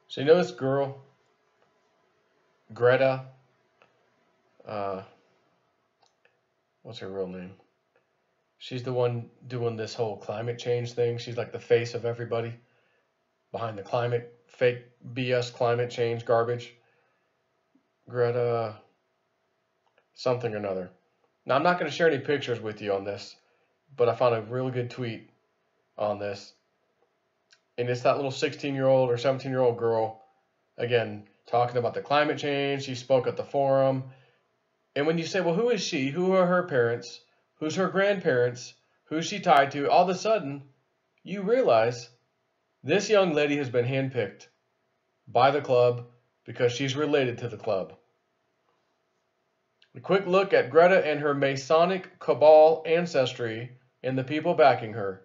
So you know this girl, Greta, uh, what's her real name? She's the one doing this whole climate change thing. She's like the face of everybody behind the climate, fake BS climate change garbage. Greta, something or another. Now, I'm not going to share any pictures with you on this, but I found a really good tweet on this. And it's that little 16-year-old or 17-year-old girl, again, talking about the climate change. She spoke at the forum. And when you say, well, who is she? Who are her parents? Who's her grandparents? Who's she tied to? All of a sudden, you realize this young lady has been handpicked by the club because she's related to the club. A quick look at Greta and her Masonic cabal ancestry and the people backing her.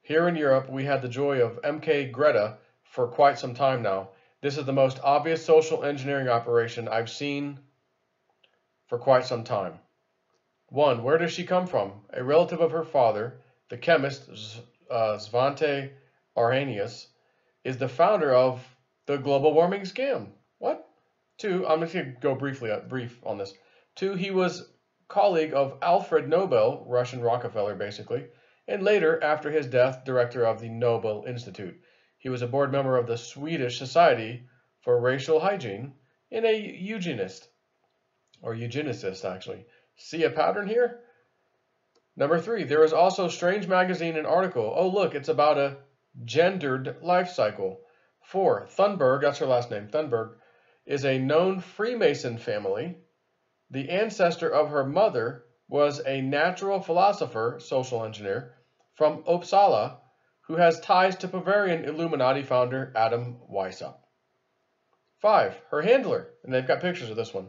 Here in Europe, we had the joy of MK Greta for quite some time now. This is the most obvious social engineering operation I've seen for quite some time. 1. Where does she come from? A relative of her father, the chemist Svante Arrhenius, is the founder of the global warming scam. What? 2. I'm just going to go brief on this. 2. He was colleague of Alfred Nobel, Russian Rockefeller basically, and later, after his death, director of the Nobel Institute. He was a board member of the Swedish Society for Racial Hygiene and a eugenist, or eugenicist actually. See a pattern here? Number 3, there is also Strange Magazine and article. Oh look, it's about a gendered life cycle. 4, Thunberg, that's her last name, Thunberg, is a known Freemason family. The ancestor of her mother was a natural philosopher, social engineer, from Uppsala, who has ties to Bavarian Illuminati founder Adam Weishaupt. 5, her handler, and they've got pictures of this one.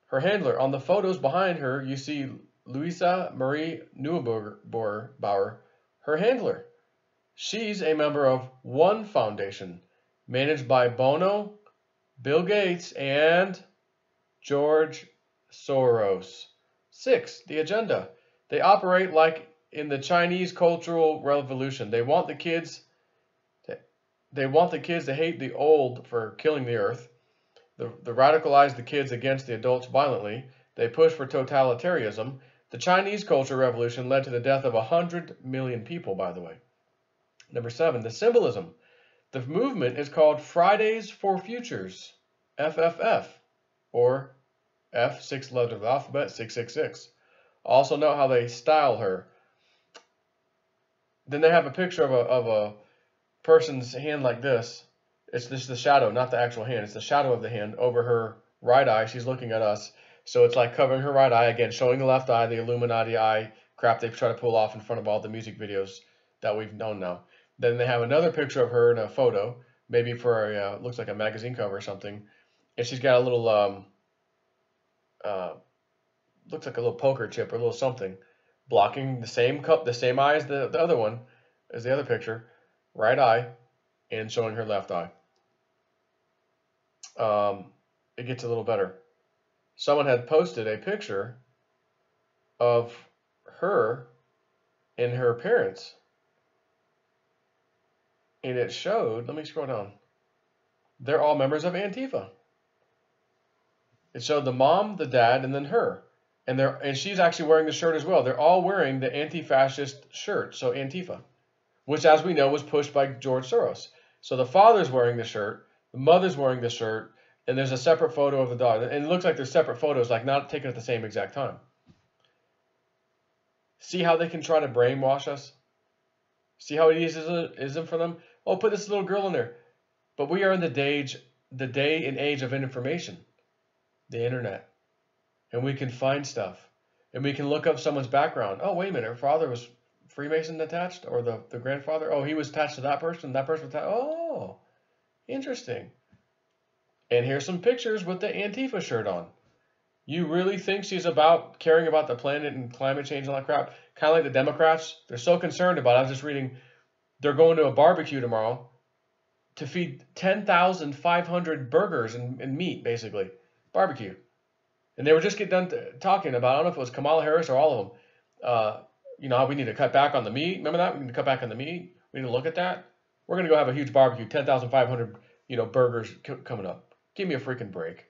Her handler, on the photos behind her, you see Luisa Marie Neubauer, her handler. She's a member of One Foundation, managed by Bono, Bill Gates, and George Soros. 6, the agenda. They operate like in the Chinese Cultural Revolution. They want the kids to hate the old for killing the earth. They radicalize the kids against the adults violently. They push for totalitarianism. The Chinese Cultural Revolution led to the death of 100 million people, by the way. Number 7, the symbolism. The movement is called Fridays for Futures, FFF, or F, 6 letters of the alphabet, 666. Also note how they style her. Then they have a picture of a person's hand like this. It's just the shadow, not the actual hand. It's the shadow of the hand over her right eye. She's looking at us. So it's like covering her right eye, again, showing the left eye, the Illuminati eye crap they try to pull off in front of all the music videos that we've known now. Then they have another picture of her in a photo, maybe for a, looks like a magazine cover or something. And she's got a little, looks like a little poker chip or a little something, blocking the same eye as the other one, as the other picture, right eye, and showing her left eye. It gets a little better. Someone had posted a picture of her and her parents, and it showed, let me scroll down, they're all members of Antifa. It showed the mom, the dad, and then her. And she's actually wearing the shirt as well. They're all wearing the anti-fascist shirt, so Antifa, which, as we know, was pushed by George Soros. So the father's wearing the shirt, the mother's wearing the shirt, and there's a separate photo of the daughter. And it looks like they're separate photos, like not taken at the same exact time. See how they can try to brainwash us? See how easy it is for them? Oh, put this little girl in there. But we are in the day and age of information, the internet. And we can find stuff. And we can look up someone's background. Oh, wait a minute, her father was Freemason attached? Or the grandfather? Oh, he was attached to that person was attached. Oh, interesting. And here's some pictures with the Antifa shirt on. You really think she's about caring about the planet and climate change and all that crap? Kind of like the Democrats. They're so concerned about it. I was just reading, they're going to a barbecue tomorrow to feed 10,500 burgers and meat, basically. Barbecue. And they were just getting done talking about, I don't know if it was Kamala Harris or all of them, you know, we need to cut back on the meat. Remember that? We need to cut back on the meat. We need to look at that. We're gonna go have a huge barbecue, 10,500, burgers coming up. Give me a freaking break.